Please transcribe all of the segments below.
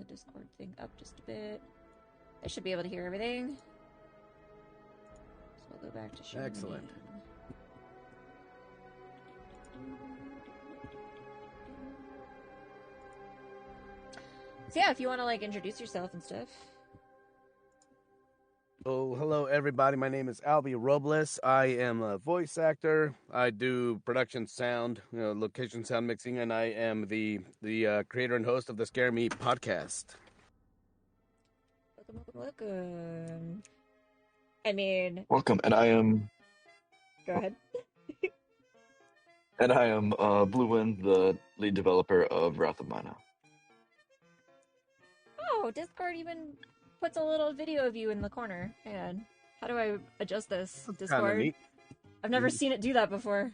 the Discord thing up just a bit. I should be able to hear everything. So we'll go back to sharing. Excellent. So yeah, if you want to like introduce yourself and stuff. Oh, hello everybody. My name is Albie Robles. I am a voice actor. I do production sound, location sound mixing, and I am the creator and host of the Scare Me podcast. Welcome. I mean, welcome, and I am. Go ahead. And I am BluWind, the lead developer of Wrath of Mynah. Oh, Discord even puts a little video of you in the corner. Man, how do I adjust this? That's Discord? neat. I've never seen it do that before.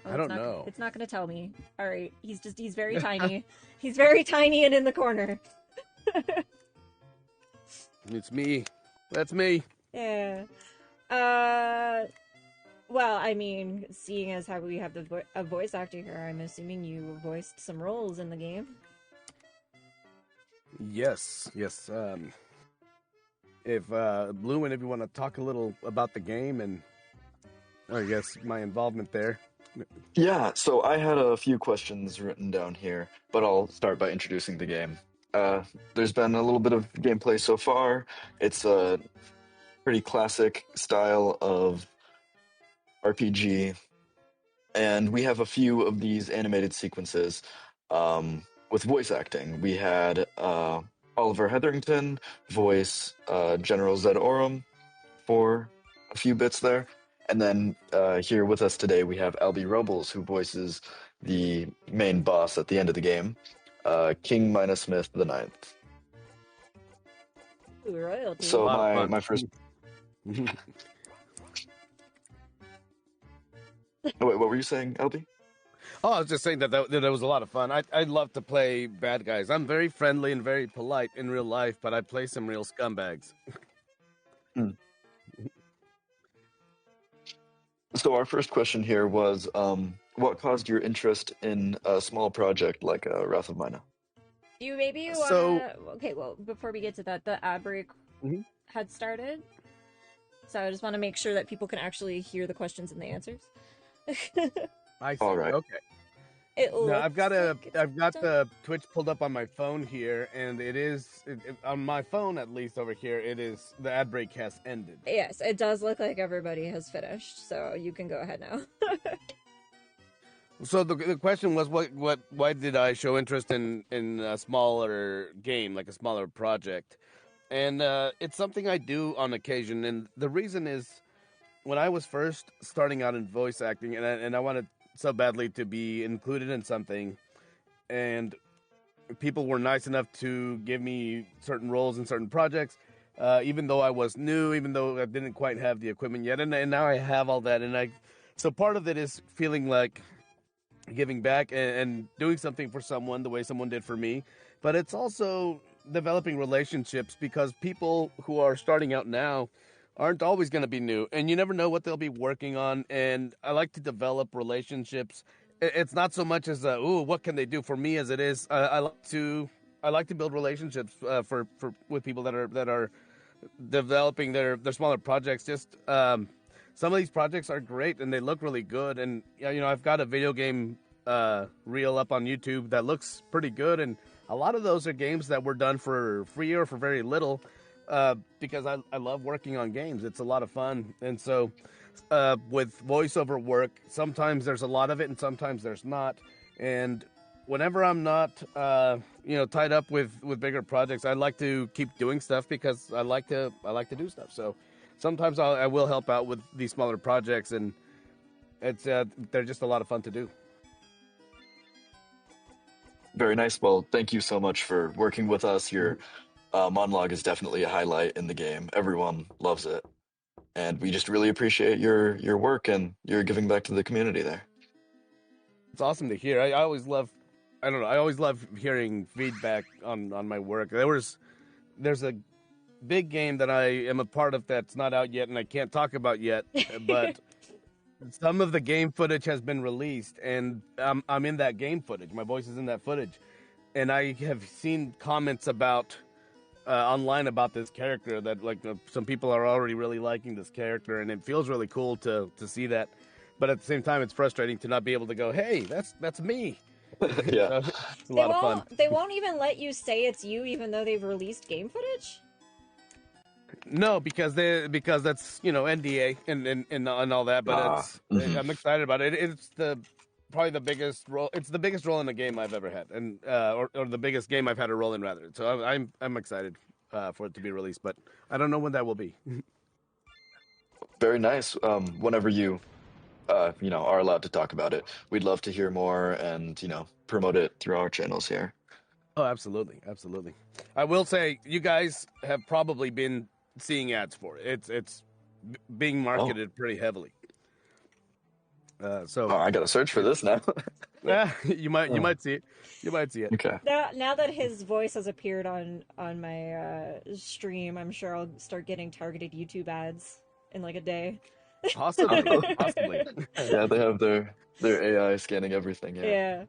Oh, I don't know. It's not going to tell me. All right, he's very tiny. He's very tiny and in the corner. It's me. That's me. Yeah. Well, I mean, seeing as how we have a voice actor here, I'm assuming you voiced some roles in the game. Yes. If BluWind, if you want to talk a little about the game and I guess my involvement there. Yeah, so I had a few questions written down here, but I'll start by introducing the game. There's been a little bit of gameplay so far. It's a pretty classic style of RPG, and we have a few of these animated sequences with voice acting. We had Oliver Hetherington voice General Zed Oram for a few bits there. And then here with us today, we have Albie Robles, who voices the main boss at the end of the game, King Mynah Smith the Ninth. Ooh, royalty. So my first... Oh, wait, what were you saying, Albie? Oh, I was just saying that it was a lot of fun. I love to play bad guys. I'm very friendly and very polite in real life, but I play some real scumbags. So our first question here was, what caused your interest in a small project like Wrath of Mynah? You maybe want to... Okay, well, before we get to that, the ad break had started. So I just want to make sure that people can actually hear the questions and the answers. I see. All right. Okay. Now, I've got the Twitch pulled up on my phone here, and it is on my phone at least over here. It is the ad break has ended. Yes, it does look like everybody has finished, so you can go ahead now. So the question was, why did I show interest in a smaller game, like a smaller project? And it's something I do on occasion, and the reason is, when I was first starting out in voice acting, and I wanted so badly to be included in something, and people were nice enough to give me certain roles in certain projects, even though I was new, even though I didn't quite have the equipment yet, and now I have all that, so part of it is feeling like giving back and doing something for someone the way someone did for me, but it's also developing relationships, because people who are starting out now aren't always going to be new, and you never know what they'll be working on, and I like to develop relationships. It's not so much as what can they do for me, as it is I like to build relationships with people that are developing their smaller projects. Just some of these projects are great and they look really good, and I've got a video game reel up on YouTube that looks pretty good, and a lot of those are games that were done for free or for very little. Because I love working on games. It's a lot of fun. And so with voiceover work, sometimes there's a lot of it and sometimes there's not. And whenever I'm not tied up with bigger projects, I like to keep doing stuff because I like to do stuff. So sometimes I will help out with these smaller projects, and it's they're just a lot of fun to do. Very nice. Well, thank you so much for working with us. Your monologue is definitely a highlight in the game. Everyone loves it. And we just really appreciate your work and your giving back to the community there. It's awesome to hear. I always love hearing feedback on my work. There's a big game that I am a part of that's not out yet and I can't talk about yet, but some of the game footage has been released, and I'm in that game footage. My voice is in that footage. and I have seen comments about online about this character that some people are already really liking this character, and it feels really cool to see that. But at the same time, it's frustrating to not be able to go, "Hey, that's me." Yeah. So, it's a lot of fun. They won't even let you say it's you, even though they've released game footage. No, because that's NDA and all that. But I'm excited about it. It's probably the biggest role. It's the biggest role in a game I've ever had, and or the biggest game I've had a role in rather. So I'm excited for it to be released, but I don't know when that will be. Very nice. Whenever you are allowed to talk about it, we'd love to hear more and promote it through our channels here. Oh, absolutely, absolutely. I will say you guys have probably been seeing ads for it. It's being marketed pretty heavily. So I gotta search for this now. Yeah, you might see it. You might see it. Okay. Now that his voice has appeared on my stream, I'm sure I'll start getting targeted YouTube ads in like a day. Possibly. Yeah, they have their AI scanning everything. Yeah.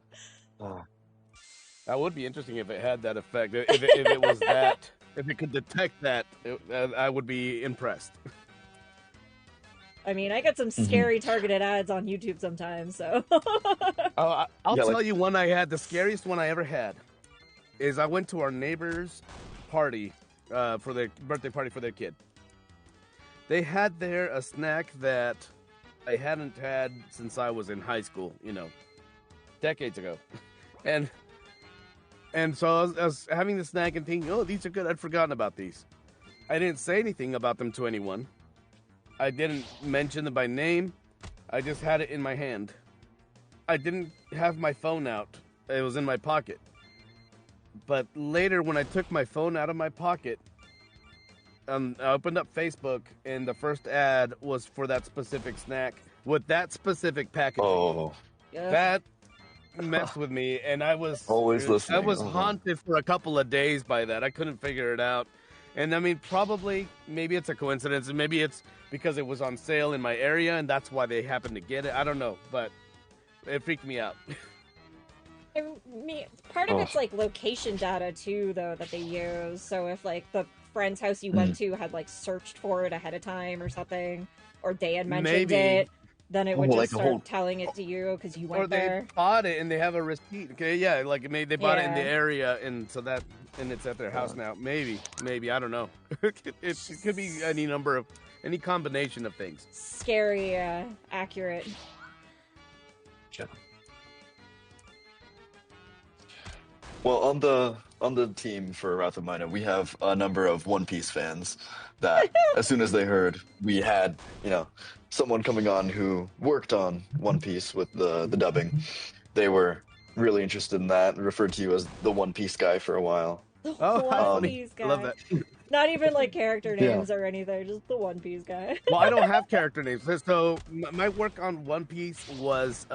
That would be interesting if it had that effect. If it was that, if it could detect that, I would be impressed. I mean, I get some scary targeted ads on YouTube sometimes, so. I'll tell you one I had. The scariest one I ever had is I went to our neighbor's party for their birthday party for their kid. They had there a snack that I hadn't had since I was in high school, decades ago. And so I was having the snack and thinking, oh, these are good. I'd forgotten about these. I didn't say anything about them to anyone. I didn't mention them by name. I just had it in my hand. I didn't have my phone out. It was in my pocket. But later, when I took my phone out of my pocket, I opened up Facebook, and the first ad was for that specific snack with that specific packaging. Oh. Yeah. That messed with me, and I was always listening. I was haunted for a couple of days by that. I couldn't figure it out. And I mean, maybe it's a coincidence, and maybe it's because it was on sale in my area, and that's why they happened to get it. I don't know, but it freaked me out. I mean, part of it's like location data too, though, that they use. So if like the friend's house you went to had like searched for it ahead of time or something, or they had mentioned it, then it would just start telling it to you because you went there. Or they bought it and they have a receipt. Okay, yeah, like they bought it in the area, and so that. And it's at their house now. Maybe, I don't know. It could be any combination of things. Scary, accurate. Yeah. Well, on the team for Wrath of Mynah, we have a number of One Piece fans that, as soon as they heard we had, someone coming on who worked on One Piece with the dubbing, they were really interested in that and referred to you as the One Piece guy for a while. The One Piece guy. I love that. Not even like character names or anything, just the One Piece guy. Well, I don't have character names. So my work on One Piece was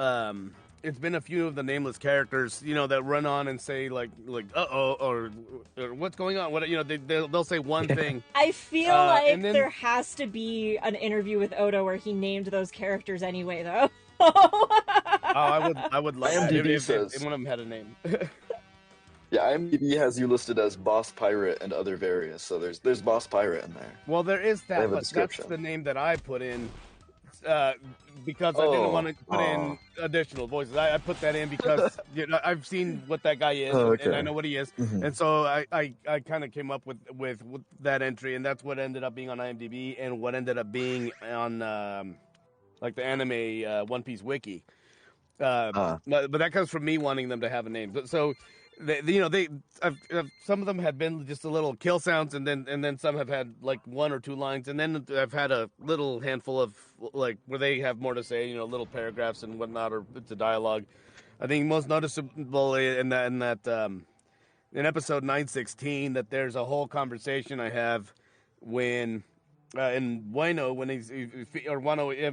it's been a few of the nameless characters, that run on and say like uh-oh or what's going on? What they'll say one thing. I feel like there has to be an interview with Oda where he named those characters anyway, though. I would like IMDb if one of them had a name. Yeah, IMDb has you listed as Boss Pirate and other various, so there's Boss Pirate in there. Well, there is that, but that's the name that I put in because I didn't want to put in additional voices. I put that in because I've seen what that guy is, and I know what he is, and so I kind of came up with that entry, and that's what ended up being on IMDb and what ended up being on like the anime One Piece wiki. But that comes from me wanting them to have a name. So. Some of them have been just a little kill sounds, and then some have had like one or two lines, and then I've had a little handful of like where they have more to say, little paragraphs and whatnot, or it's a dialogue. I think most noticeable in episode 916 that there's a whole conversation I have when in Wano when he's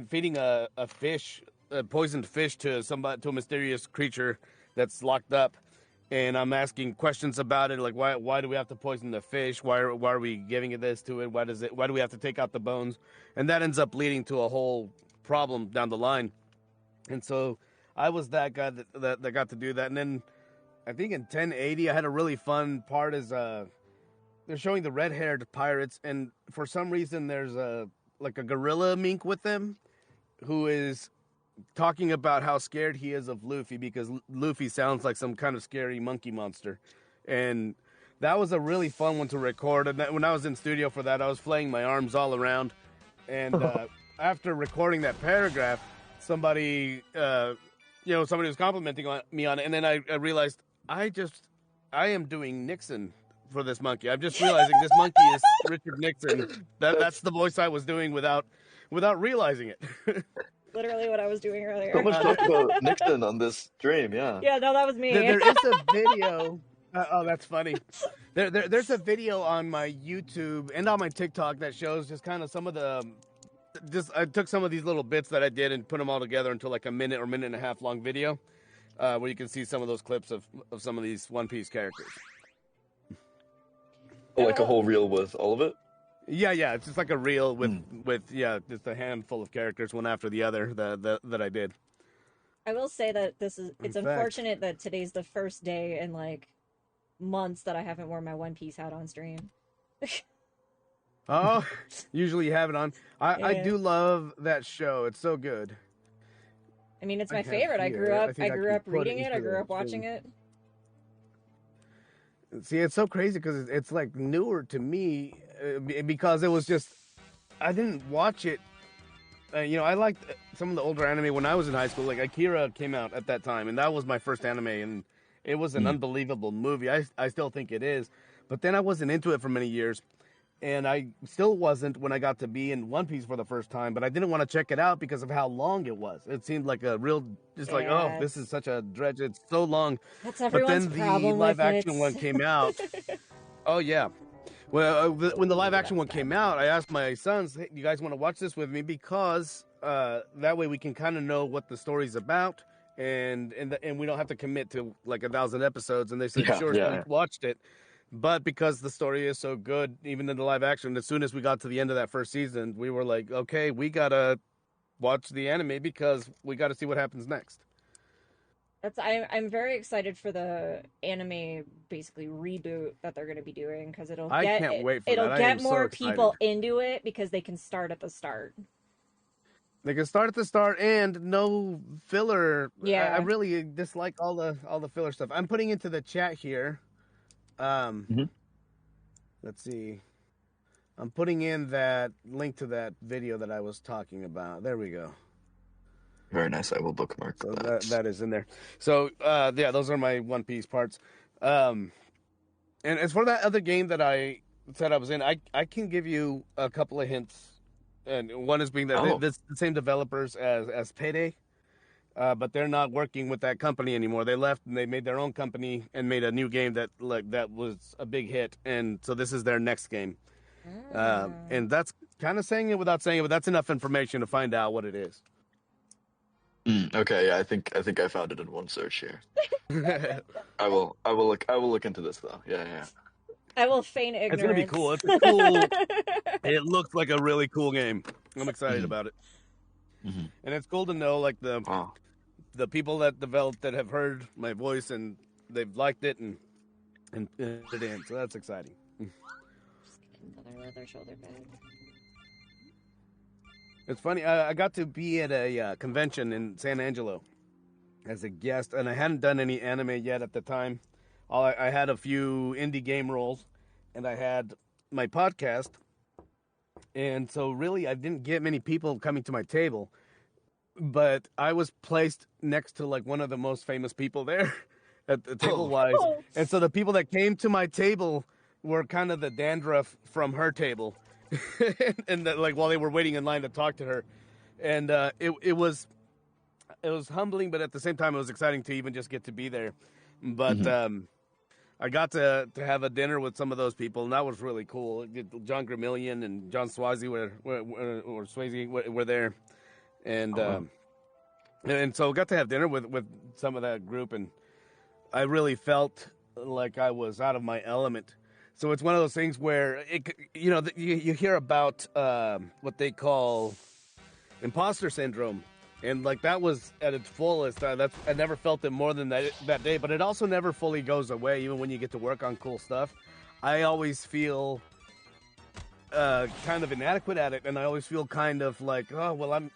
feeding a fish, a poisoned fish to a mysterious creature that's locked up. And I'm asking questions about it, like why do we have to poison the fish? Why are we giving this to it? Why do we have to take out the bones? And that ends up leading to a whole problem down the line. And so I was that guy that got to do that. And then I think in 1080, I had a really fun part is they're showing the red-haired pirates, and for some reason there's a gorilla mink with them who is talking about how scared he is of Luffy because Luffy sounds like some kind of scary monkey monster. And that was a really fun one to record. And when I was in studio for that, I was flaying my arms all around. And after recording that paragraph, somebody was complimenting me on it. And then I realized I am doing Nixon for this monkey. I'm just realizing this monkey is Richard Nixon. That's the voice I was doing without realizing it. Literally what I was doing earlier. So much talk about Nixon on this stream, yeah. Yeah, no, that was me. There is a video. Oh, that's funny. There's a video on my YouTube and on my TikTok that shows just kind of some of the. I took some of these little bits that I did and put them all together into like a minute or minute and a half long video, where you can see some of those clips of some of these One Piece characters. Oh, like a whole reel with all of it? Yeah, it's just like a reel with just a handful of characters, one after the other that I did. I will say that it's unfortunate that today's the first day in like months that I haven't worn my One Piece hat on stream. Oh, usually you have it on. I do love that show. It's so good. I mean, it's my favorite. I grew up reading it. I grew up watching it. See, it's so crazy because it's like newer to me because it was just I didn't watch it. I liked some of the older anime when I was in high school. Like Akira came out at that time, and that was my first anime, and it was an unbelievable movie. I still think it is, but then I wasn't into it for many years. And I still wasn't when I got to be in One Piece for the first time, but I didn't want to check it out because of how long it was. It seemed like a real, like, oh, this is such a dredge. It's so long. That's everyone's problem. But then the live action one came out. Oh, yeah. Well, when the live action one came out, I asked my sons, hey, you guys want to watch this with me? Because that way we can kind of know what the story's about. And we don't have to commit to like 1,000 episodes. And they said, sure, so we watched it. But because the story is so good, even in the live action, as soon as we got to the end of that first season, we were like, okay, we got to watch the anime because we got to see what happens next. I'm very excited for the anime basically reboot that they're going to be doing because it'll get more people into it because they can start at the start. They can start at the start and no filler. Yeah. I really dislike all the filler stuff. I'm putting into the chat here. Let's see. I'm putting in that link to that video that I was talking about. There we go. Very nice. I will bookmark that is in there. So, those are my One Piece parts. And as for that other game that I said I was in, I can give you a couple of hints. And one is being that it's the same developers as Payday. But they're not working with that company anymore. They left and they made their own company and made a new game that was a big hit. And so this is their next game. And that's kind of saying it without saying it, but that's enough information to find out what it is. Okay, yeah, I think I found it in one search here. I will look into this though. Yeah. I will feign ignorance. It's gonna be cool. It's a cool. It looks like a really cool game. I'm excited about it. And it's cool to know like the people that developed it have heard my voice and they've liked it and put it in. So that's exciting. Just get another leather shoulder bag. It's funny. I got to be at a convention in San Angelo as a guest, and I hadn't done any anime yet at the time. I had a few indie game roles, and I had my podcast. And so really, I didn't get many people coming to my table, but I was placed next to like one of the most famous people there at the table wise. And so the people that came to my table were kind of the dandruff from her table. And like while they were waiting in line to talk to her. And it was humbling, but at the same time, it was exciting to even just get to be there. But I got to have a dinner with some of those people, and that was really cool. John Gramillion and John Swazi were there, and so got to have dinner with some of that group, and I really felt like I was out of my element. So it's one of those things where you hear about what they call imposter syndrome, and like that was at its fullest. I never felt it more than that day, but it also never fully goes away. Even when you get to work on cool stuff, I always feel kind of inadequate at it, and I always feel kind of like, oh well,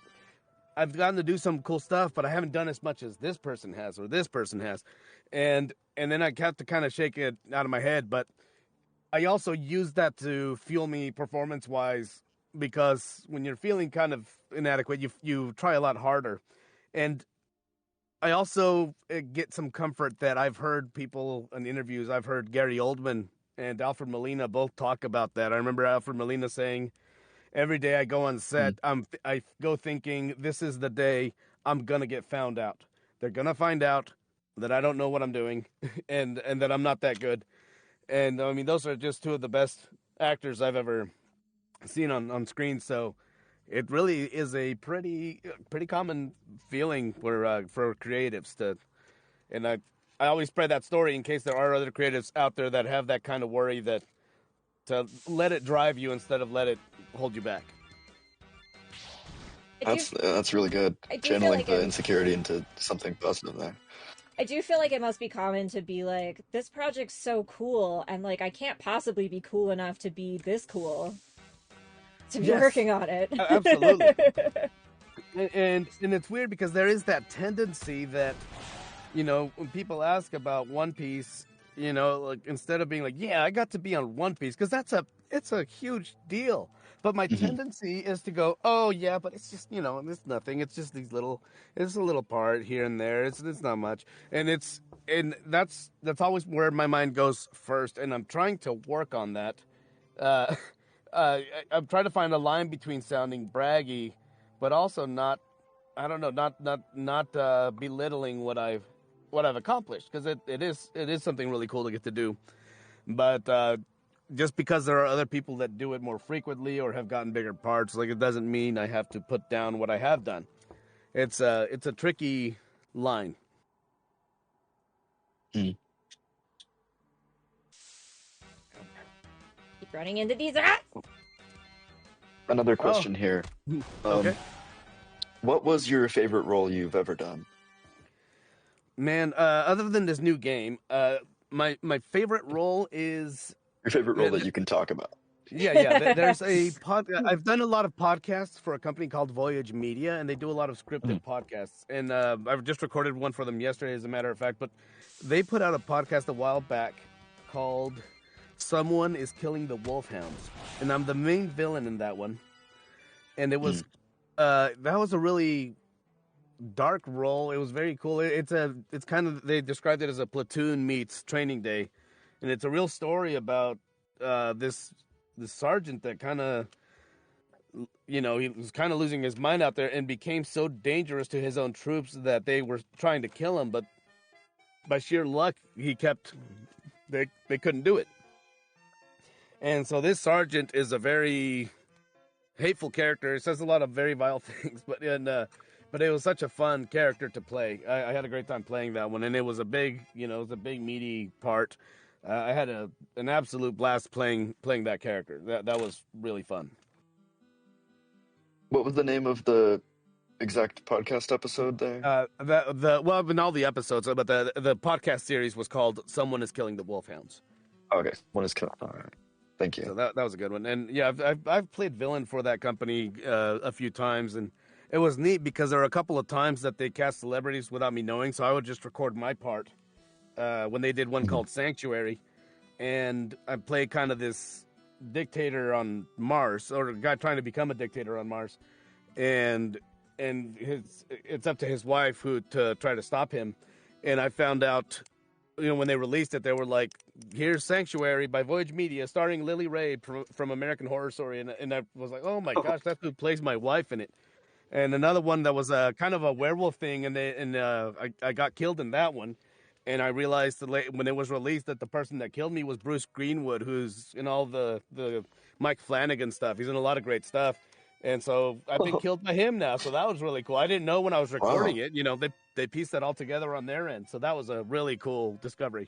I've gotten to do some cool stuff, but I haven't done as much as this person has or this person has, and then I have to kind of shake it out of my head. But I also use that to fuel me performance wise, because when you're feeling kind of inadequate, you try a lot harder, and I also get some comfort that I've heard people in interviews. I've heard Gary Oldman and Alfred Molina both talk about that. I remember Alfred Molina saying, "Every day I go on set, I go thinking this is the day I'm gonna get found out. They're gonna find out that I don't know what I'm doing, and that I'm not that good." And I mean, those are just two of the best actors I've ever seen on screen. So it really is a pretty common feeling for creatives to, and I always spread that story in case there are other creatives out there that have that kind of worry, that to let it drive you instead of let it hold you back. That's really good. I do feel Channeling like the insecurity into something positive there. I do feel like it must be common to be like, this project's so cool, and like I can't possibly be cool enough to be this cool to be working on it. Absolutely. and it's weird because there is that tendency that, you know, when people ask about One Piece, you know, like instead of being like, yeah, I got to be on One Piece, because it's a huge deal. But my tendency is to go, oh yeah, but it's just, you know, it's nothing. It's just it's a little part here and there. It's not much, and that's always where my mind goes first. And I'm trying to work on that. I'm trying to find a line between sounding braggy, but also not, I don't know, not belittling what I've accomplished, because it is something really cool to get to do, but. Just because there are other people that do it more frequently or have gotten bigger parts, like it doesn't mean I have to put down what I have done. It's a tricky line. Keep running into these. Another question here. Okay. What was your favorite role you've ever done? Man, other than this new game, my favorite role is... Your favorite role that you can talk about? Yeah. There's a I've done a lot of podcasts for a company called Voyage Media, and they do a lot of scripted podcasts. And I've just recorded one for them yesterday, as a matter of fact. But they put out a podcast a while back called "Someone is Killing the Wolfhounds," and I'm the main villain in that one. And it was that was a really dark role. It was very cool. It's kind of, they described it as a platoon meets Training Day, and it's a real story about this sergeant that kind of, you know, he was kind of losing his mind out there and became so dangerous to his own troops that they were trying to kill him, but by sheer luck they couldn't do it. And so this sergeant is a very hateful character. He says a lot of very vile things, but it was such a fun character to play. I had a great time playing that one, and it was a big, meaty part. I had an absolute blast playing that character. That was really fun. What was the name of the exact podcast episode there? Well, in all the episodes, but the podcast series was called "Someone is Killing the Wolfhounds." Okay, one is killing. All right, thank you. So that was a good one, and yeah, I've played villain for that company a few times, and it was neat because there were a couple of times that they cast celebrities without me knowing, so I would just record my part when they did one called Sanctuary, and I played kind of this dictator on Mars, or a guy trying to become a dictator on Mars, and it's up to his wife to try to stop him. And I found out, when they released it, they were like, "Here's Sanctuary by Voyage Media, starring Lily Ray from American Horror Story," and I was like, "Oh my gosh, that's who plays my wife in it." And another one that was kind of a werewolf thing, and I got killed in that one. And I realized when it was released that the person that killed me was Bruce Greenwood, who's in all the Mike Flanagan stuff. He's in a lot of great stuff. And so I've been killed by him now. So that was really cool. I didn't know when I was recording it. They pieced that all together on their end. So that was a really cool discovery.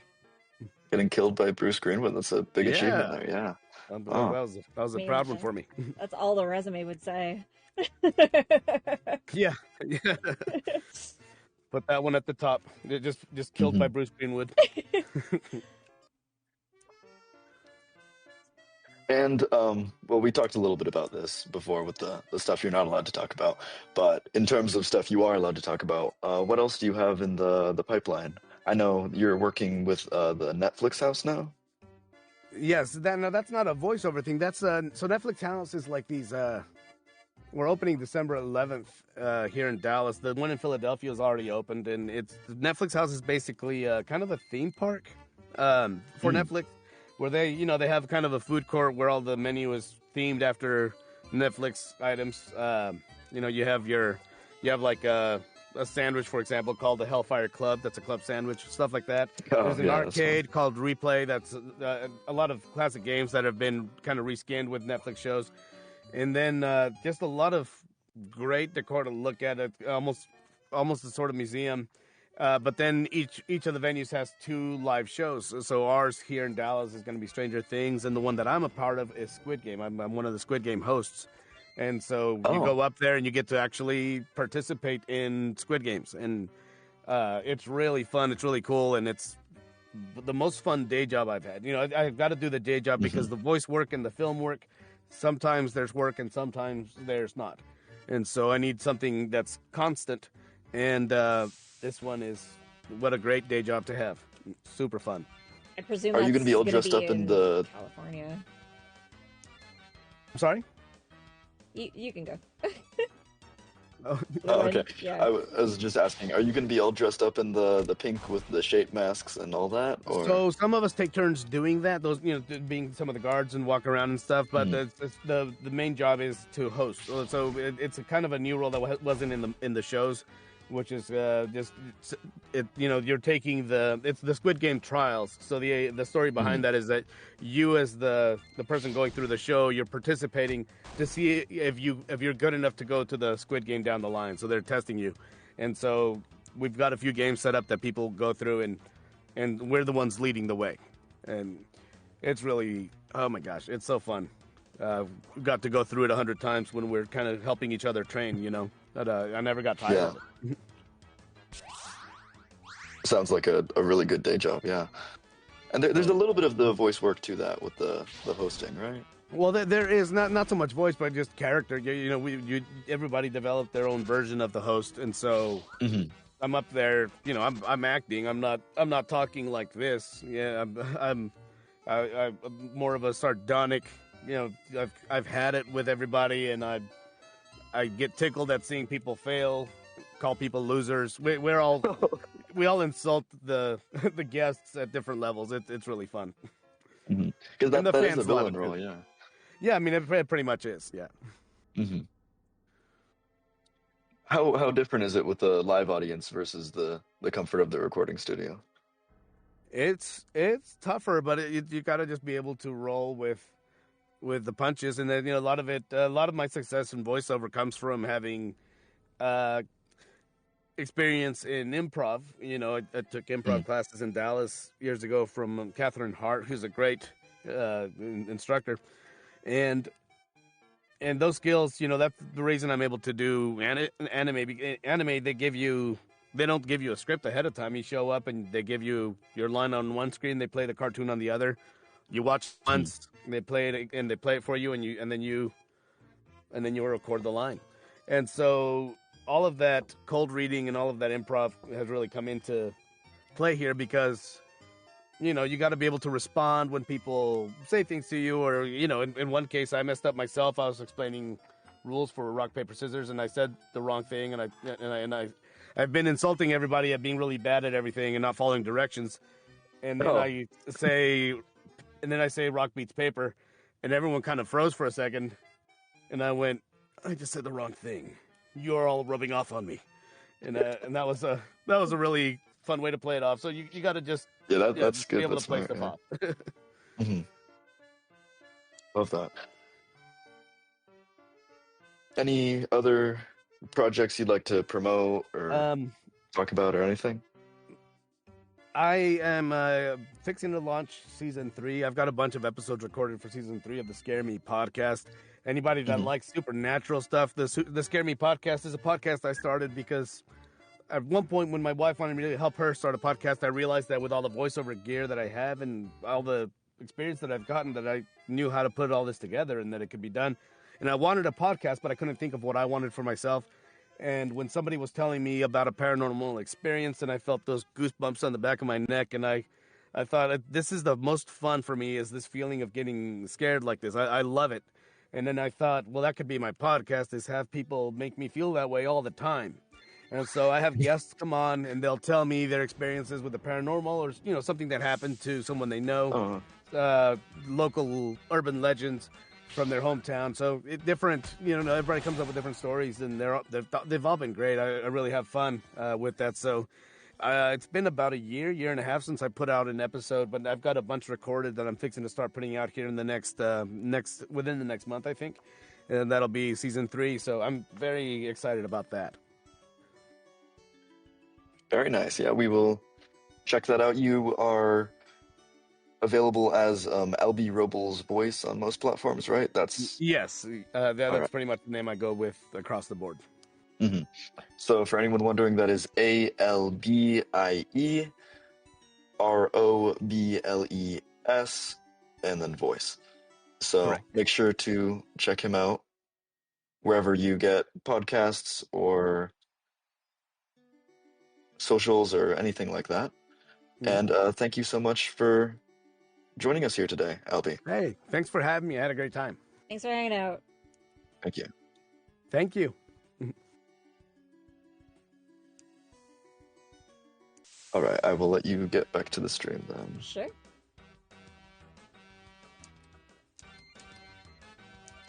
Getting killed by Bruce Greenwood, that's a big achievement there, yeah. That was a proud one for me. That's all the resume would say. Yeah, yeah. Put that one at the top. It just killed by Bruce Greenwood. And well, we talked a little bit about this before with the stuff you're not allowed to talk about. But in terms of stuff you are allowed to talk about, what else do you have in the pipeline? I know you're working with the Netflix house now. Yes, that's not a voiceover thing. That's so Netflix House is like these. We're opening December 11th here in Dallas. The one in Philadelphia is already opened, and it's Netflix House is basically kind of a theme park for Netflix, where they have kind of a food court where all the menu is themed after Netflix items. You have like a sandwich, for example, called the Hellfire Club. That's a club sandwich, stuff like that. Oh, There's an yeah, arcade called Replay. That's a lot of classic games that have been kind of reskinned with Netflix shows. And then just a lot of great decor to look at. It almost a sort of museum. But then each of the venues has 2 live shows. So ours here in Dallas is going to be Stranger Things, and the one that I'm a part of is Squid Game. I'm one of the Squid Game hosts. And so you go up there and you get to actually participate in Squid Games. And it's really fun. It's really cool. And it's the most fun day job I've had. I've got to do the day job because the voice work and the film work, sometimes there's work and sometimes there's not. And so I need something that's constant. And this one is what a great day job to have. Super fun. I presume Are you going to be all dressed up in the California? I'm sorry? You can go. Oh, okay. Yeah. I was just asking, are you going to be all dressed up in the pink with the shape masks and all that? Or? So some of us take turns doing that, those being some of the guards and walk around and stuff. But the main job is to host. So it's a kind of a new role that wasn't in the shows, which is you're taking it's the Squid Game trials. So the story behind that is that you, as the person going through the show, you're participating to see if you're good enough to go to the Squid Game down the line. So they're testing you, and so we've got a few games set up that people go through, and we're the ones leading the way, and it's really, oh my gosh, it's so fun. We got to go through it 100 times when we're kind of helping each other train. But I never got tired of it. Sounds like a really good day job, yeah. And there's a little bit of the voice work to that with the hosting, right? Well, there is not so much voice, but just character. Everybody developed their own version of the host, and so I'm up there. I'm acting. I'm not talking like this. Yeah, I'm more of a sardonic. I've had it with everybody, and I get tickled at seeing people fail, call people losers. We all insult the guests at different levels. It's really fun. Because that is a villain role, yeah. Yeah, I mean it pretty much is, yeah. How different is it with the live audience versus the comfort of the recording studio? It's tougher, but you got to just be able to roll with the punches, and then a lot of my success in voiceover comes from having experience in improv. I took improv classes in Dallas years ago from Catherine Hart, who's a great instructor, and those skills, that's the reason I'm able to do anime. Anime, they don't give you a script ahead of time. You show up and they give you your line on one screen, they play the cartoon on the other. You watch once, they play it for you, and then you record the line. And so all of that cold reading and all of that improv has really come into play here, because you got to be able to respond when people say things to you, or in one case I messed up myself. I was explaining rules for rock paper scissors, and I said the wrong thing, and I've been insulting everybody at being really bad at everything and not following directions, and then I say rock beats paper, and everyone kind of froze for a second, and I went, I just said the wrong thing. You're all rubbing off on me, and that was a really fun way to play it off. So you got to just that's good. Be able that's to place smart, the pop. Love that. Any other projects you'd like to promote or talk about or anything? I am fixing to launch season 3. I've got a bunch of episodes recorded for season 3 of the Scare Me podcast, Anybody that Mhm. likes supernatural stuff, the Scare Me podcast is a podcast I started because at one point when my wife wanted me to help her start a podcast, I realized that with all the voiceover gear that I have and all the experience that I've gotten, that I knew how to put all this together and that it could be done. And I wanted a podcast, but I couldn't think of what I wanted for myself. And when somebody was telling me about a paranormal experience, and I felt those goosebumps on the back of my neck, and I thought this is the most fun for me, is this feeling of getting scared like this. I love it. And then I thought, well, that could be my podcast, is have people make me feel that way all the time. And so I have guests come on, and they'll tell me their experiences with the paranormal, or something that happened to someone they know, Uh, local urban legends from their hometown. So different, everybody comes up with different stories, and they've all been great. I really have fun with that. So it's been about a year and a half since I put out an episode, but I've got a bunch recorded that I'm fixing to start putting out here in the within the next month, I think, and that'll be season 3. So I'm very excited about that. Very nice. Yeah, we will check that out. You are available as Albie Robles' voice on most platforms, right? That's Yes, all that's right. pretty much the name I go with across the board. Mhm. So for anyone wondering, that is ALBIE ROBLES and then voice. So Correct. make sure to check him out wherever you get podcasts or socials or anything like that. Mhm. And thank you so much for joining us here today, Albie. Hey, thanks for having me. I had a great time. Thanks for hanging out. Thank you. Thank you. All right, I will let you get back to the stream then. Sure.